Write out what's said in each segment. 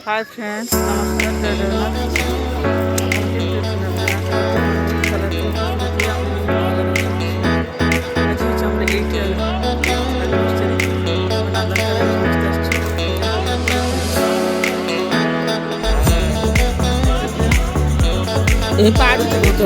Hi friends, नमस्कार, जय जगन्नाथ। ଆଜି ହେଉଛି ଆମର ଏଇଠି ବସ୍ତିରେ ନାଲନ୍ଦାରେ ସମସ୍ତେ ଆସିଛୁ। ଏ ପାରୁଛ ବହୁତ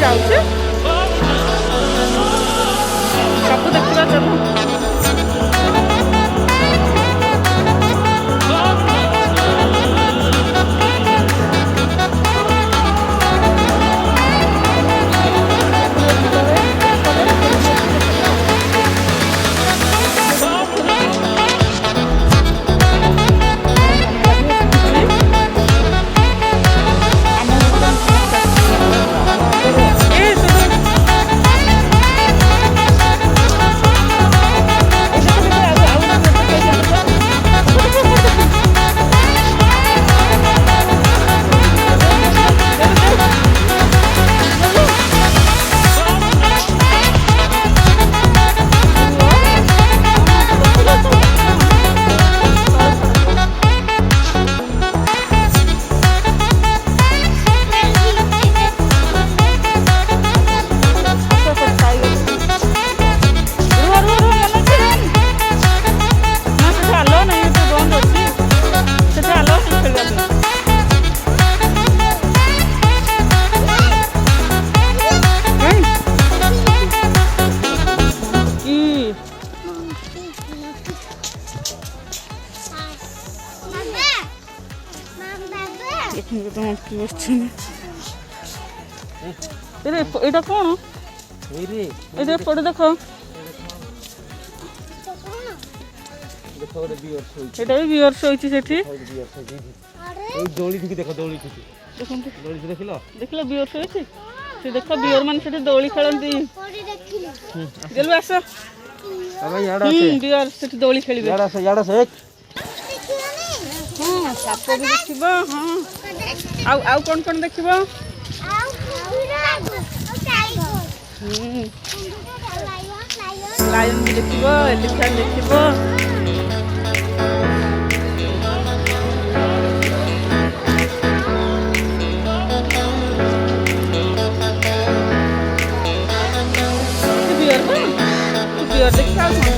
ଯାଉଛି ସବୁ ଦେଖିବା ଚାଲୁ। ଏଇଟା କଣ? ଏଇଟା ଏପଟେ ଦେଖ, ଏଇଟା ବି ବିଅର ଶୋଇଛି ସେଠି। ଦେଖିଲ ବିଅର ଶୋଇଛି ସେ, ଦେଖ ବିଅର ମାନେ ସେଠି ଦୋଳି ଖେଳନ୍ତି। ଆସ ବିଅର ସେଠି ଦୋଳି ଖେଳିବେ। ହଁ ସାପ ବି ଦେଖିବ। ହଁ ଆଉ କଣ କଣ ଦେଖିବ? ଲାୟନ ବି ଦେଖିବ, ଏଲିଫାଣ୍ଟ ଦେଖିବ। ବିଅର ଦେଖିବ ଆଉ କଣ?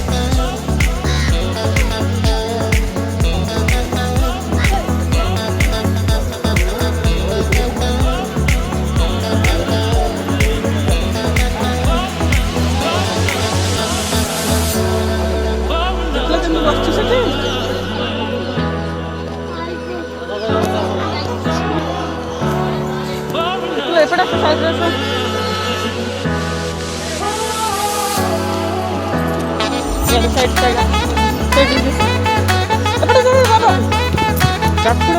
ଏପଟେ ଆସ ସାଇଡରେ ଆସ। ସାଇଡ ସାଇଡ ଏପଟେ ବାବା ଚାକୁଳ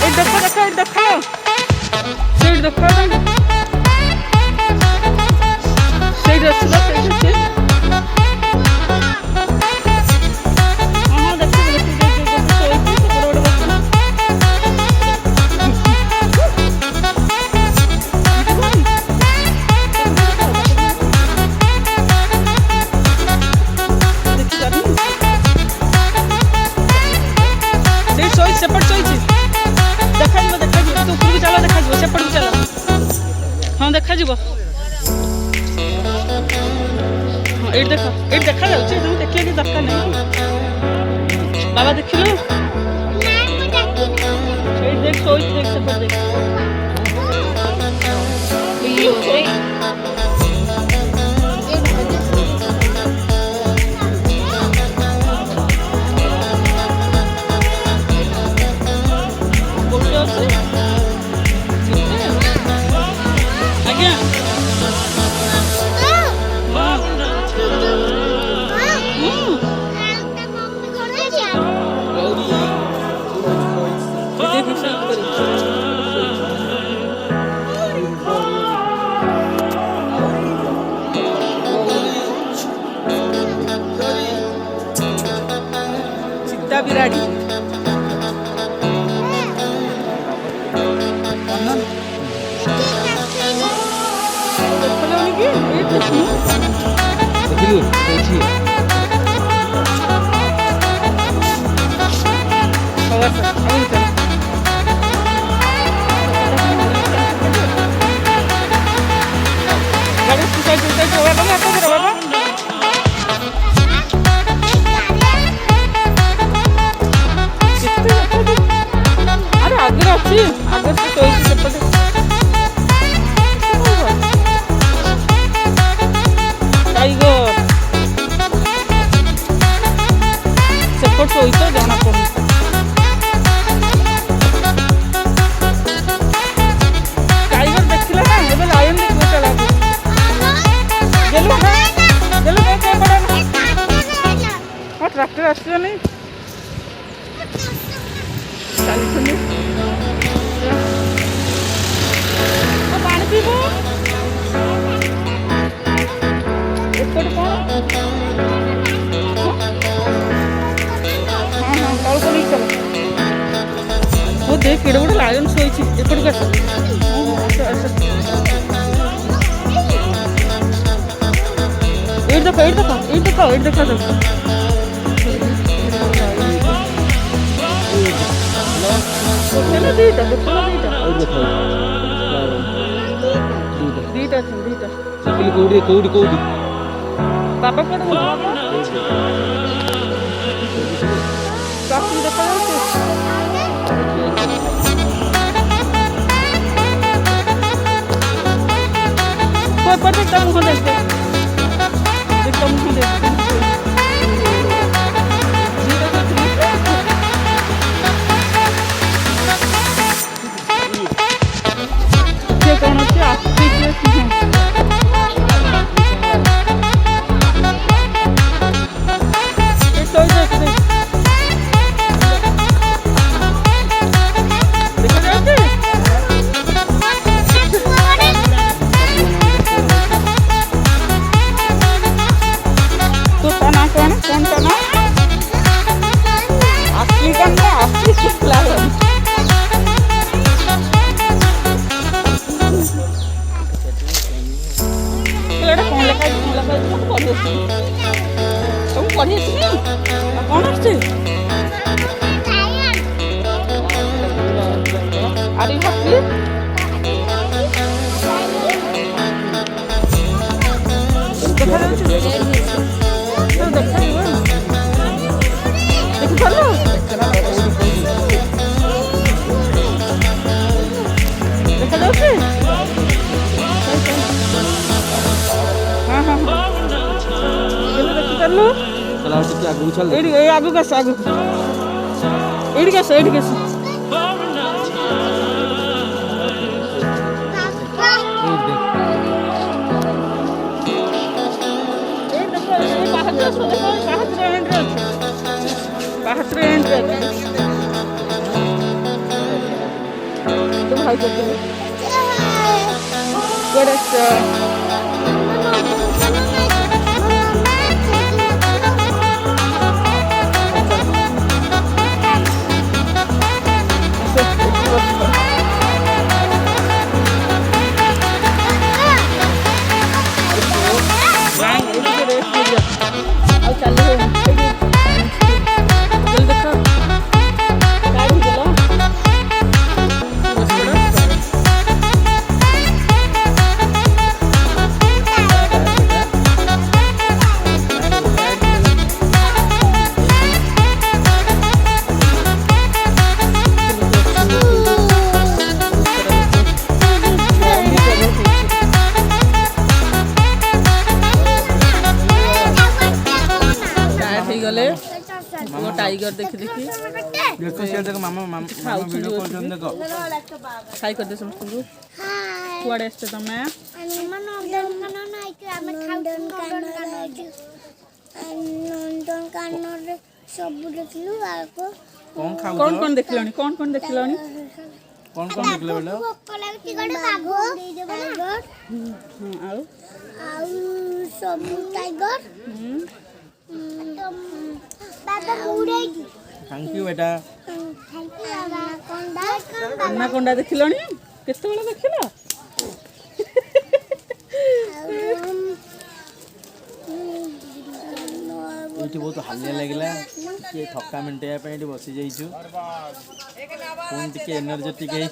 ଏଇ ଦେଖ ଦେଖ ଏଇ ଦେଖ ସେଇଠି ଦେଖ ସେଇଠି ଅଛି ନା ସେଇଠି ଅଛି। ସେପଟ ଶୋଇଛି ଦେଖାଯିବ ଦେଖାଯିବ ତୁ ଉପରକୁ ଚାଲ ଦେଖାଯିବ ସେପଟକୁ ଚାଲ ହଁ ଦେଖାଯିବ ହଁ ଏଇଠି ଦେଖ ଏଇଠି ଦେଖାଯାଉଛି ତମେ ଦେଖିବା କିଛି ଦରକାର ନାହିଁ ବାବା ଦେଖିଲୁ ଏଇଠି ଦେଖ ଶୋଇଛି ଦେଖ ସେପଟ ଦେଖ ବିରାଡ଼ି ଆଗରେ ଅଛି ଆଗରେ ତ ଶୋଇଛି ସେପଟେ ଟାଇଗର ସେପଟ ଶୋଇଛ ଜଣା ପଡୁନି ଟାଇଗର ଦେଖିଲା ନା ଏବେ ଲାୟନ ଦେଖିବ ଚଲା ହଁ ଟ୍ରାକ୍ଟର ଆସିବନି ଚାଲିଛନ୍ତି ପାଣି ପିଇବ ଏପଟେ କଣ ହଁ ହଁ ତଳକୁ ନେଇ ଚାଲ ଓ ଦେ କେଡ଼େ ଗୋଟେ ଲାୟନ ଶୋଇଛି ଏପଟକୁ ଆସ ଆସ ଏଇଠି ଦେଖ ଏଇଠି ଦେଖ ଏଇଠି ଦେଖ ଏଇଠି ଦେଖ ଦେଖ ଦିଟା ଦିଟା ଅଛି ଦିଟା କୋଉଠି କୋଉଠି କୋଉଠି ବାବା କୁଆଡ଼େ ଦେଖାଯାଉଛି ତା ମୁହଁ ଦେଖ ତା ମୁହଁ ଦେଖ କଣ ଅଛି ଆସିଛି ପଢି ଆସିନି କଣ ଆସିଛି ଆରେ ହାପି ଦେଖାଯାଉଛି ଦେଖାଯିବ ଦେଖିପାରିଲ ଦେଖାଯାଉଛି ହଁ ହଁ ଦେଖିପାରିଲୁ चला टिके आगु चल एडी ए आगु का आगु एडी का एडी का पाहत्र एंट्री तो भाई करते good टाइगर देखी देखी देखो शेयर देखो मामा मामा वीडियो कॉल जन देखो हाय कर दे समस्त को कुआडे आछते तमे नंदन कानन सब देखलु आको कौन देखलनी कौन देखलनी कौन देखले बेटा भोक लागती गड बाघो दे देबो ना हां आउ सब टाइगर बाबा उड़ेगी थैंक यू बेटा थैंक यू बाबा अन्नाकोंडा देखलनी केते बेला देखला एठी बहुत हालिया लागला के थक्का मिनटे पे एठी बसी जाइछु कोन टिके एनर्जेटिक है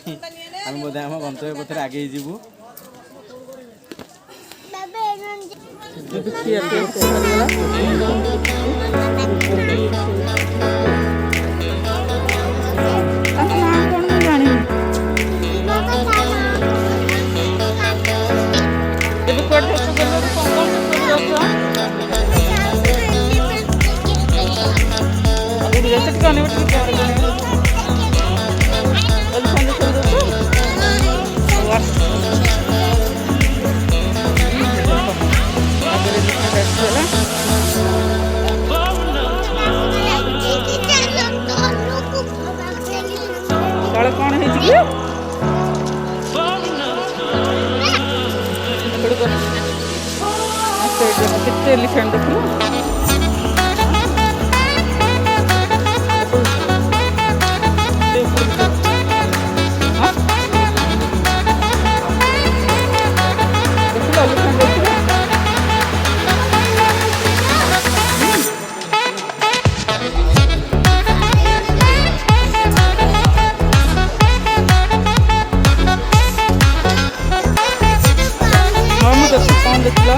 हम बोधे हम गंतव्य पथरे आगे जीवु बाबा कौन है जी कितने एलिफेंट देख लो कौन देखला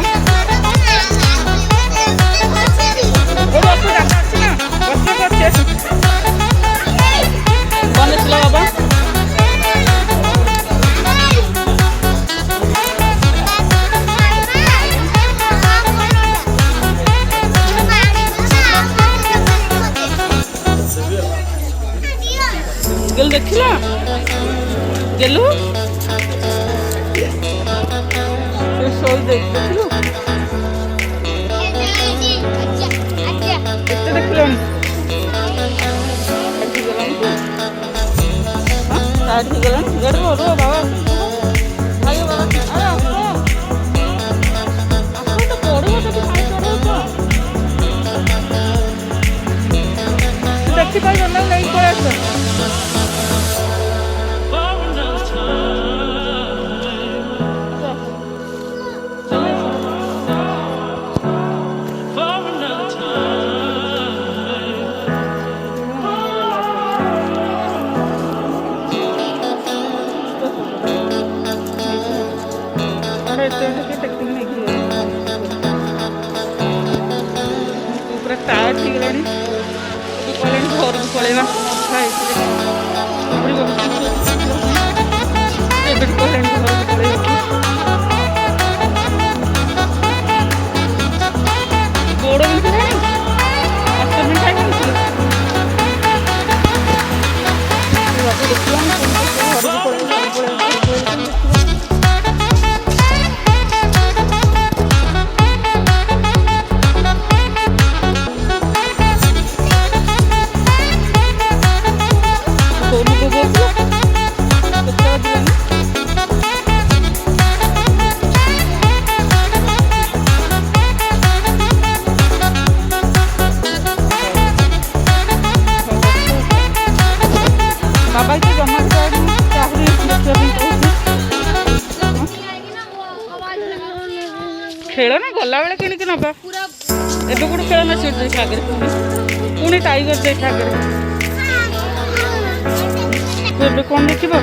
कौन देखला बाबा गेल देखला गेलू सोल देखलू एते देखलनी आठी गलन गड़ रो बाबा आयो बाबा अरे आपको तो पड़ो तो खाई पड़ो तो देखि पाइ ना नहीं पड़े तो पूरा टायर ठीक गलानी कहले घर को पलैबा कहले घर को पलैबा गोड़ बिंधुलानी ଖେଳନା ଗଲାବେଳେ କିଣିକି ନେବା। ଏବେ ଗୋଟେ ଖେଳନା ସିଟ୍ ଦେଖ ଆଗରେ, ପୁଣି ଟାଇଗର ଦେଖ ଆଗରେ। ତୁ ଏବେ କ'ଣ ଦେଖିବ?